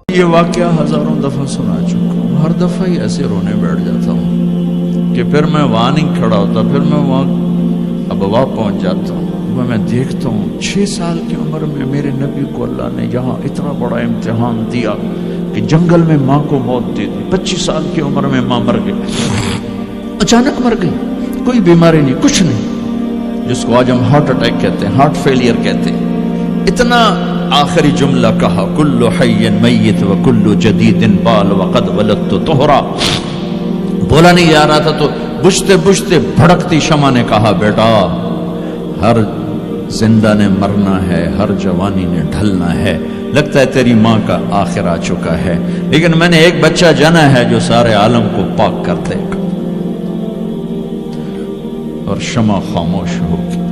یہ واقعہ ہزاروں دفعہ سنا چکا ہوں، ہر دفعہ ہی ایسے رونے بیٹھ جاتا ہوں کہ پھر میں وہاں نہیں کھڑا ہوتا، پھر میں وہاں ابوا پہنچ جاتا ہوں۔ میں دیکھتا ہوں 6 سال کی عمر میں میرے نبی کو اللہ نے یہاں اتنا بڑا امتحان دیا کہ جنگل میں ماں کو موت دے دی۔ 25 سال کی عمر میں ماں مر گئی، اچانک مر گئی، کوئی بیماری نہیں، کچھ نہیں، جس کو آج ہم ہارٹ اٹیک کہتے ہیں، ہارٹ فیلئر کہتے ہیں۔ اتنا آخری جملہ کہا، کل حی میت و کل جدید بال وقد ولدت طہرا۔ بولا نہیں جا رہا تھا تو بجھتے بجھتے بھڑکتی شمع نے کہا، بیٹا ہر زندہ نے مرنا ہے، ہر جوانی نے ڈھلنا ہے، لگتا ہے تیری ماں کا آخر آ چکا ہے، لیکن میں نے ایک بچہ جنا ہے جو سارے عالم کو پاک کر دے گا۔ اور شمع خاموش ہو گئی۔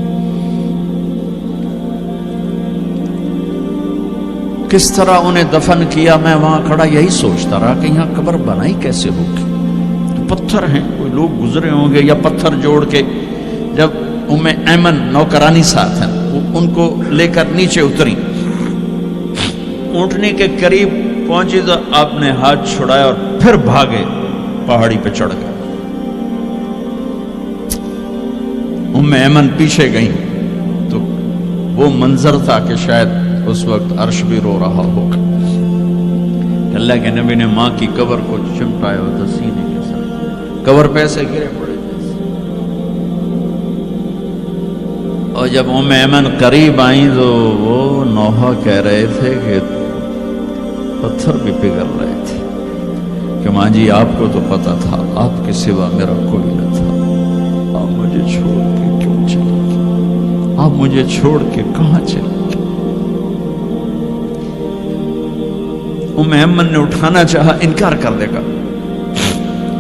کس طرح انہیں دفن کیا، میں وہاں کھڑا یہی سوچتا رہا کہ یہاں قبر بنائی کیسے ہوگی۔ تو پتھر ہیں، کوئی لوگ گزرے ہوں گے یا پتھر جوڑ کے، جب ام ایمن نوکرانی ساتھ ہیں، ان کو لے کر نیچے اتری، اونٹنی کے قریب پہنچی تو آپ نے ہاتھ چھڑایا اور پھر بھاگے، پہاڑی پہ چڑھ گئے۔ ام ایمن پیچھے گئیں تو وہ منظر تھا کہ شاید اس وقت عرش بھی رو رہا ہوگا۔ اللہ کے نبی نے ماں کی قبر کو چمٹایا ہوتا سینے کے ساتھ، قبر پہ ایسے گرے پڑے جیسے۔ اور جب ام ایمن قریب آئیں تو وہ نوحہ کہہ رہے تھے کہ پتھر بھی پگھل رہے تھے کہ ماں جی آپ کو تو پتا تھا آپ کے سوا میرا کوئی نہ تھا، آپ مجھے چھوڑ کے کیوں چلے گئے، آپ مجھے چھوڑ کے کہاں چلے گئے۔ ام ایمن نے اٹھانا چاہا، انکار کر دے گا،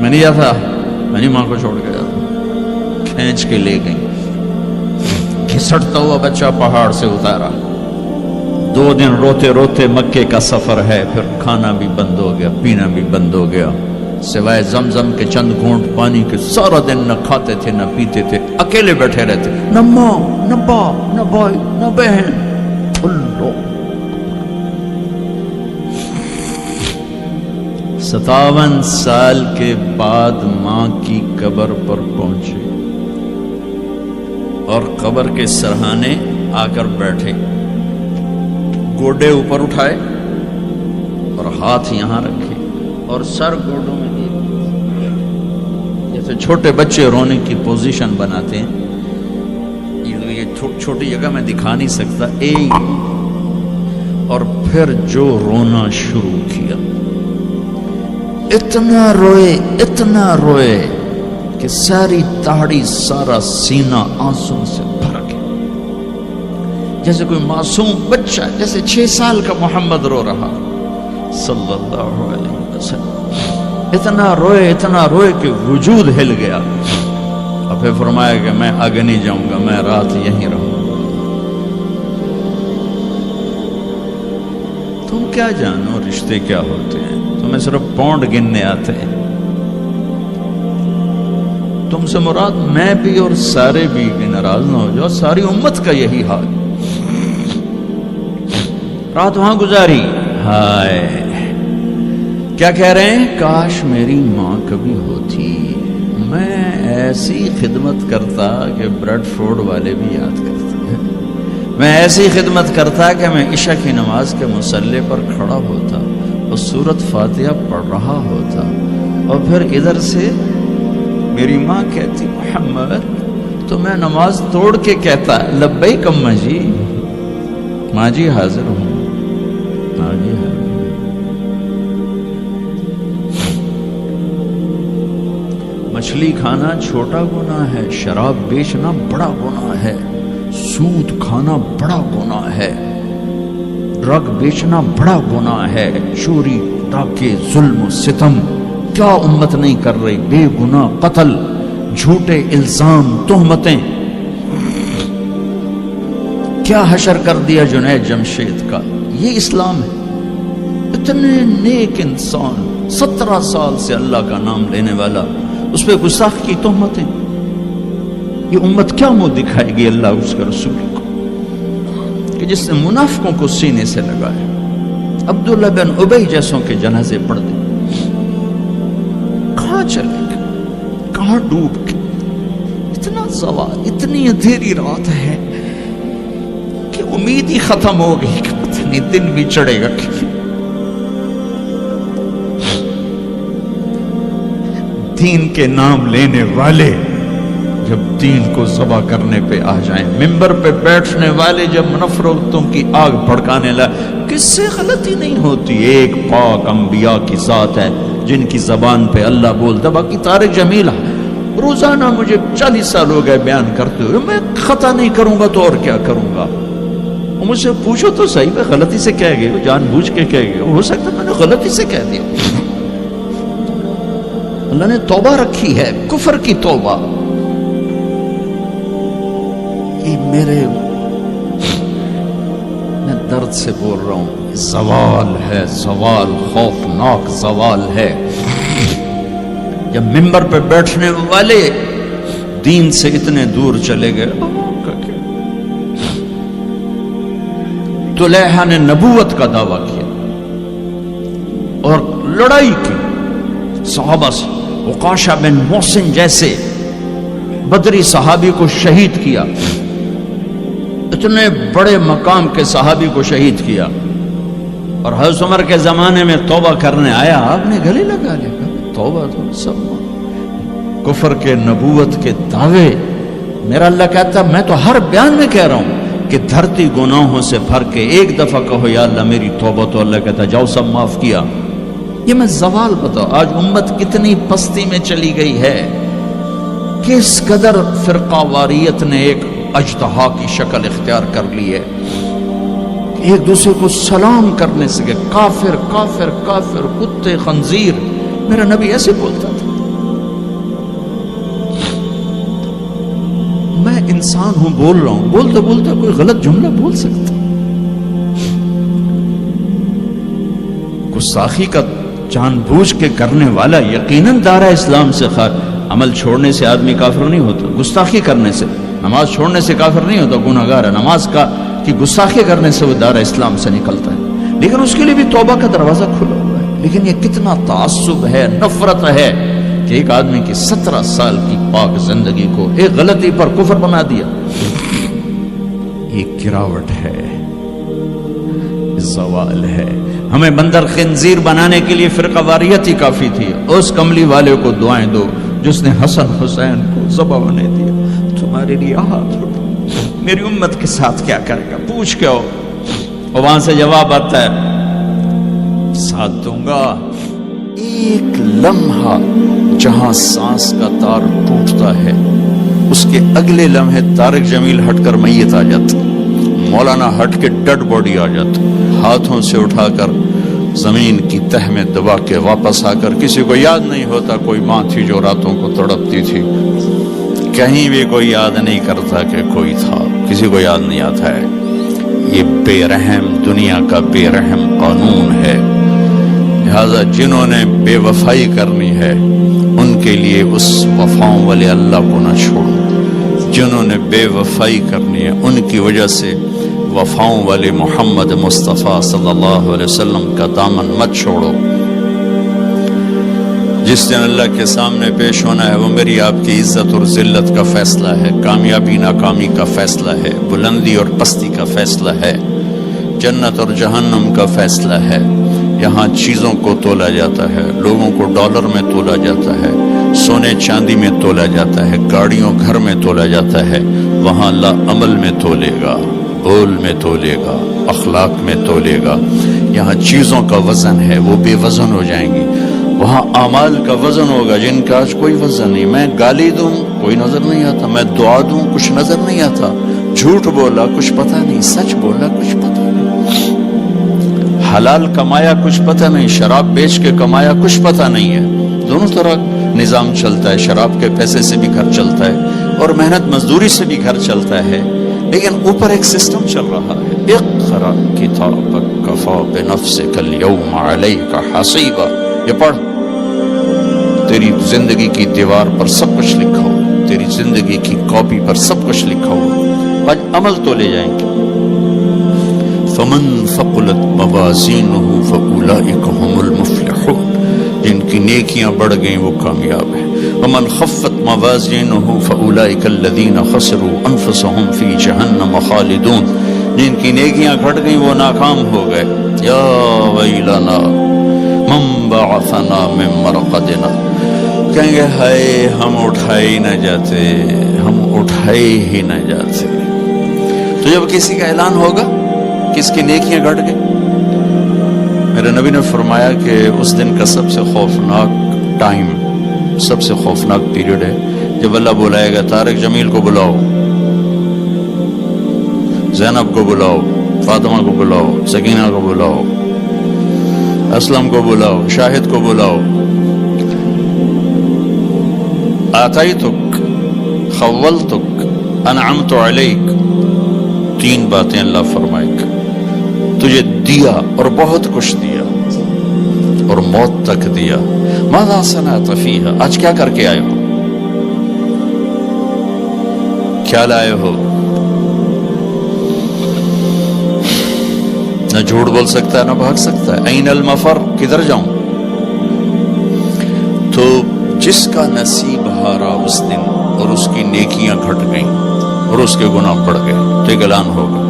میں نہیں جاتا، میں نہیں ماں کو چھوڑ کے جاتا۔ کھینچ کے لے گئی، گھسٹتا ہوا بچہ پہاڑ سے اتارا۔ 2 دن روتے روتے مکے کا سفر ہے، پھر کھانا بھی بند ہو گیا، پینا بھی بند ہو گیا، سوائے زمزم کے چند گھونٹ پانی کے سارا دن نہ کھاتے تھے نہ پیتے تھے، اکیلے بیٹھے رہتے، نہ ماں نہ باپ نہ بھائی نہ بہن، اللہ۔ 57 سال کے بعد ماں کی قبر پر پہنچے اور قبر کے سرہانے آ کر بیٹھے، گوڈے اوپر اٹھائے اور ہاتھ یہاں رکھے اور سر گوڈوں میں دیے، جیسے چھوٹے بچے رونے کی پوزیشن بناتے ہیں۔ یہ چھوٹی جگہ میں دکھا نہیں سکتا، اور پھر جو رونا شروع کیا، اتنا روئے کہ ساری داڑھی سارا سینہ آنسوں سے بھر گیا، جیسے کوئی معصوم بچہ، جیسے 6 سال کا محمد رو رہا صلی اللہ علیہ وسلم۔ اتنا روئے کہ وجود ہل گیا، اور پھر فرمایا کہ میں آگے نہیں جاؤں گا، میں رات یہیں رہوں گا۔ تم کیا جانو رشتے کیا ہوتے ہیں، تمہیں صرف پونڈ گننے آتے ہیں۔ تم سے مراد میں بھی اور سارے بھی، کہ ناراض نہ ہو جاؤ، ساری امت کا یہی حال۔ رات وہاں گزاری، ہائے کیا کہہ رہے ہیں، کاش میری ماں کبھی ہوتی، میں ایسی خدمت کرتا کہ بریڈ فورڈ والے بھی یاد کرتے ہیں، میں ایسی خدمت کرتا کہ میں عشاء کی نماز کے مصلی پر کھڑا ہوتا اور سورۃ فاتحہ پڑھ رہا ہوتا، اور پھر ادھر سے میری ماں کہتی محمد، تو میں نماز توڑ کے کہتا لبیک اماں جی، ماں جی حاضر ہوں، ماں جی حاضر ہوں۔ مچھلی کھانا چھوٹا گناہ ہے، شراب بیچنا بڑا گناہ ہے، سود کھانا بڑا گناہ ہے، ڈرگ بیچنا بڑا گناہ ہے، چوری ڈاکے ظلم و ستم کیا امت نہیں کر رہی، بے گناہ قتل، جھوٹے الزام تہمتیں، کیا حشر کر دیا جنید جمشید کا۔ یہ اسلام ہے۔ اتنے نیک انسان، 17 سال سے اللہ کا نام لینے والا، اس پہ گستاخ کی تہمتیں، یہ امت کیا منہ دکھائے گی اللہ اس کے رسول کو، کہ جس نے منافقوں کو سینے سے لگایا، عبداللہ بن ابی جیسوں کے جنازے پڑھ دیں. کہاں چلے گئے, کہاں ڈوب کے. اتنا زوال, اتنی اندھیری رات ہے کہ امید ہی ختم ہو گئی کہ پتہ نہیں دن بھی چڑھے گا. دین کے نام لینے والے جب دین کو ذبح کرنے پہ آ جائیں, ممبر پہ بیٹھنے والے جب نفرتوں کی آگ بھڑکانے لائے, کس سے غلطی نہیں ہوتی. ایک پاک انبیاء کی ذات ہے جن کی زبان پہ اللہ بولتا. باقی طارق جمیل روزانہ مجھے 40 سال ہو گئے بیان کرتے ہوئے, میں خطا نہیں کروں گا تو اور کیا کروں گا. مجھ سے پوچھو تو صحیح, میں غلطی سے کہہ گئے, جان بوجھ کے کہہ گئے, ہو سکتا میں نے غلطی سے کہہ دیا. اللہ نے توبہ رکھی ہے, کفر کی توبہ. یہ میں درد سے بول رہا ہوں, زوال ہے, زوال خوفناک زوال ہے. جب ممبر پہ بیٹھنے والے دین سے اتنے دور چلے گئے. طلحہ نے نبوت کا دعویٰ کیا اور لڑائی کی صحابہ سے. عکاشہ بن محسن جیسے بدری صحابی کو شہید کیا, اتنے بڑے مقام کے صحابی کو شہید کیا. اور حضرت عمر کے زمانے میں توبہ کرنے آیا, آپ نے گلے لگا لیا, توبہ تو سب کفر کے نبوت کے دعوے. میرا اللہ کہتا میں تو ہر بیان میں کہہ رہا ہوں کہ دھرتی گناہوں سے بھر کے ایک دفعہ کہو یا اللہ میری توبہ, تو اللہ کہتا جاؤ سب معاف کیا. یہ میں زوال بتاؤ. آج امت کتنی پستی میں چلی گئی ہے, کس قدر فرقہ واریت نے ایک اجتہا کی شکل اختیار کر لی ہے. ایک دوسرے کو سلام کرنے سے کہ کافر کافر کافر, کتے خنزیر. میرا نبی ایسے بولتا تھا. میں انسان ہوں, بول رہا ہوں, بولتا بولتا کوئی غلط جملہ بول سکتا. گستاخی کا جان بوجھ کے کرنے والا یقیناً دارہ اسلام سے عمل چھوڑنے سے آدمی کافر نہیں ہوتا. گستاخی کرنے سے, نماز چھوڑنے سے کافر نہیں ہوتا, گناہ گار ہے. نماز کی گستاخی کرنے سے وہ دارہ اسلام سے نکلتا ہے, لیکن اس کے لیے بھی توبہ کا دروازہ کھلا ہوا ہے. لیکن یہ کتنا تعصب ہے, نفرت ہے کہ ایک آدمی کی 17 سال کی پاک زندگی کو ایک غلطی پر کفر بنا دیا. یہ گراوٹ ہے, زوال ہے. ہمیں بندر خنزیر بنانے کے لیے فرقہ واریت ہی کافی تھی. اس کملی والے کو دعائیں دو جس نے حسن حسین کو ذبح بنا دیا. تمہارے لیے ہاتھ اٹھا, میری امت کے ساتھ کیا کرے گا, پوچھ کے ہو. اور وہاں سے جواب آتا ہے ساتھ دوں گا. ایک لمحہ جہاں سانس کا تار ٹوٹتا ہے, اس کے اگلے لمحے طارق جمیل ہٹ کر میت آ جاتا, مولانا ہٹ کے ڈیڈ باڈی آ جاتا, ہاتھوں سے اٹھا کر زمین کی تہ میں دبا کے واپس آ کر. کسی کو یاد نہیں ہوتا کوئی ماں تھی جو راتوں کو تڑپتی تھی, کہیں بھی کوئی یاد نہیں کرتا کہ کوئی تھا, کسی کو یاد نہیں آتا ہے. یہ بے رحم دنیا کا بے رحم قانون ہے. لہذا جنہوں نے بے وفائی کرنی ہے ان کے لیے اس وفاؤں والے اللہ کو نہ چھوڑو. جنہوں نے بے وفائی کرنی ہے ان کی وجہ سے وفاؤں والے محمد مصطفیٰ صلی اللہ علیہ وسلم کا دامن مت چھوڑو. جس دن اللہ کے سامنے پیش ہونا ہے وہ میری آپ کی عزت اور ذلت کا فیصلہ ہے, کامیابی ناکامی کا فیصلہ ہے, بلندی اور پستی کا فیصلہ ہے, جنت اور جہنم کا فیصلہ ہے. یہاں چیزوں کو تولا جاتا ہے, لوگوں کو ڈالر میں تولا جاتا ہے, سونے چاندی میں تولا جاتا ہے, گاڑیوں گھر میں تولا جاتا ہے. وہاں اللہ عمل میں تولے گا, بول میں تولے گا, اخلاق میں تولے گا. یہاں چیزوں کا وزن ہے وہ بے وزن ہو جائیں گی. وہاں اعمال کا وزن ہوگا جن کا آج کوئی وزن نہیں. میں گالی دوں کوئی نظر نہیں آتا, میں دعا دوں کچھ نظر نہیں آتا, جھوٹ بولا کچھ پتہ نہیں, سچ بولا کچھ پتہ نہیں, حلال کمایا کچھ پتہ نہیں, شراب بیچ کے کمایا کچھ پتہ نہیں ہے. دونوں طرح نظام چلتا ہے, شراب کے پیسے سے بھی گھر چلتا ہے اور محنت مزدوری سے بھی گھر چلتا ہے, لیکن اوپر ایک سسٹم چل رہا ہے. اقرأ کتابک کفی بنفسک اليوم علیک حسیبا. یہ پڑھ, تیری زندگی کی دیوار پر سب کچھ لکھا ہو, تیری زندگی کی کاپی پر سب کچھ لکھا ہو. آج عمل تو لے جائیں گے. فمن ثقلت موازینہ فاولئک هم المفلحون، جن کی نیکیاں بڑھ گئیں وہ کامیاب ہیں۔ ومن خفت موازینہ فاولئک الذین خسروا انفسهم فی جہنم خالدون، جن کی نیکیاں گھٹ گئیں وہ ناکام ہو گئے۔ یا ویلنا من بعثنا من مرقدنا، کہیں گے ہائے ہم اٹھائے ہی نہ جاتے، ہم اٹھائے ہی نہ جاتے۔ تو جب کسی کا اعلان ہوگا کہ اس کی نیکیاں گھٹ گئی، میرے نبی نے فرمایا کہ اس دن کا سب سے خوفناک ٹائم، سب سے خوفناک پیریڈ ہے جب اللہ بلائے گا طارق جمیل کو بلاؤ، زینب کو بلاؤ، فاطمہ کو بلاؤ، سکینہ کو بلاؤ، اسلم کو بلاؤ، شاہد کو بلاؤ، آتیتک، خولتک، انعمت علیک، تین باتیں اللہ فرمائے گا، تجھے دیا اور بہت کچھ دیا اور موت تک دیا۔ ماذا صنعت فیہا، آج کیا کر کے آئے ہو، کیا لائے ہو؟ نہ جھوٹ بول سکتا ہے نہ بھاگ سکتا ہے۔ این المفر، کدھر جاؤں؟ تو جس کا نصیب ہارا اس دن اور اس کی نیکیاں گھٹ گئیں اور اس کے گناہ بڑھ گئے تو ایک اعلان ہوگا،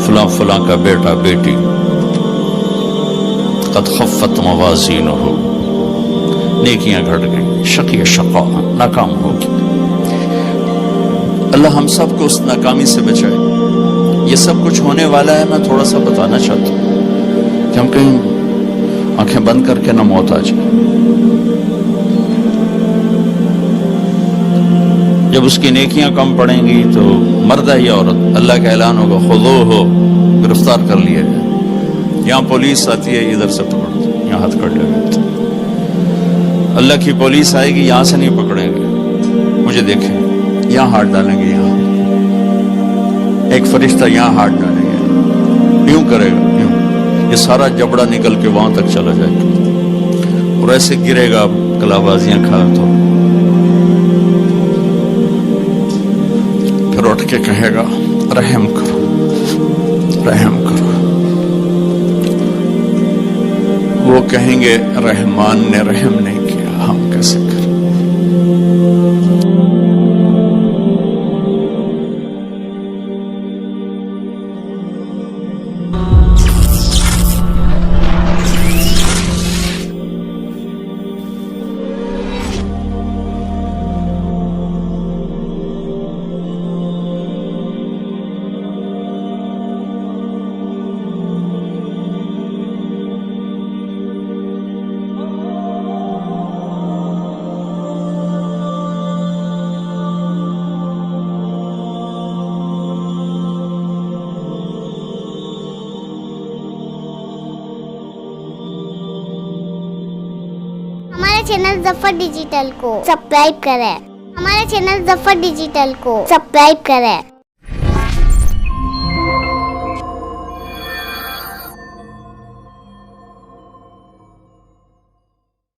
فلاں فلاں کا بیٹا بیٹی قد خفت موازینہ، نیکیاں گھٹ گئیں، شقی شقا، ناکام ہوگی۔ اللہ ہم سب کو اس ناکامی سے بچائے۔ یہ سب کچھ ہونے والا ہے، میں تھوڑا سا بتانا چاہتا ہوں کہ ہم کہیں آنکھیں بند کر کے نہ موت آ جائے۔ جب اس کی نیکیاں کم پڑیں گی تو مرد ہے یا عورت، اللہ کا اعلان ہوگا خذوہ، گرفتار کر لیا جائے۔ یہاں پولیس آتی ہے، ادھر سے پکڑ دو، یہاں ہاتھ کر لے گا۔ اللہ کی پولیس آئے گی، یہاں سے نہیں پکڑیں گے، مجھے دیکھیں، یہاں ہاتھ ڈالیں گے، یہاں ایک فرشتہ یہاں ہاتھ ڈالیں گے، یوں کرے گا، یوں، یہ سارا جبڑا نکل کے وہاں تک چلا جائے گا اور ایسے گرے گا، کلابازیاں کھا تو پھر اٹھ کے کہے گا رحم کرو، رحم کرو۔ وہ کہیں گے رحمان نے رحم نہیں کیا، ہم کیسے کریں؟ چینل ظفر ڈیجیٹل کو سبسکرائب کریں، ہمارے چینل ظفر ڈیجیٹل کو سبسکرائب کریں۔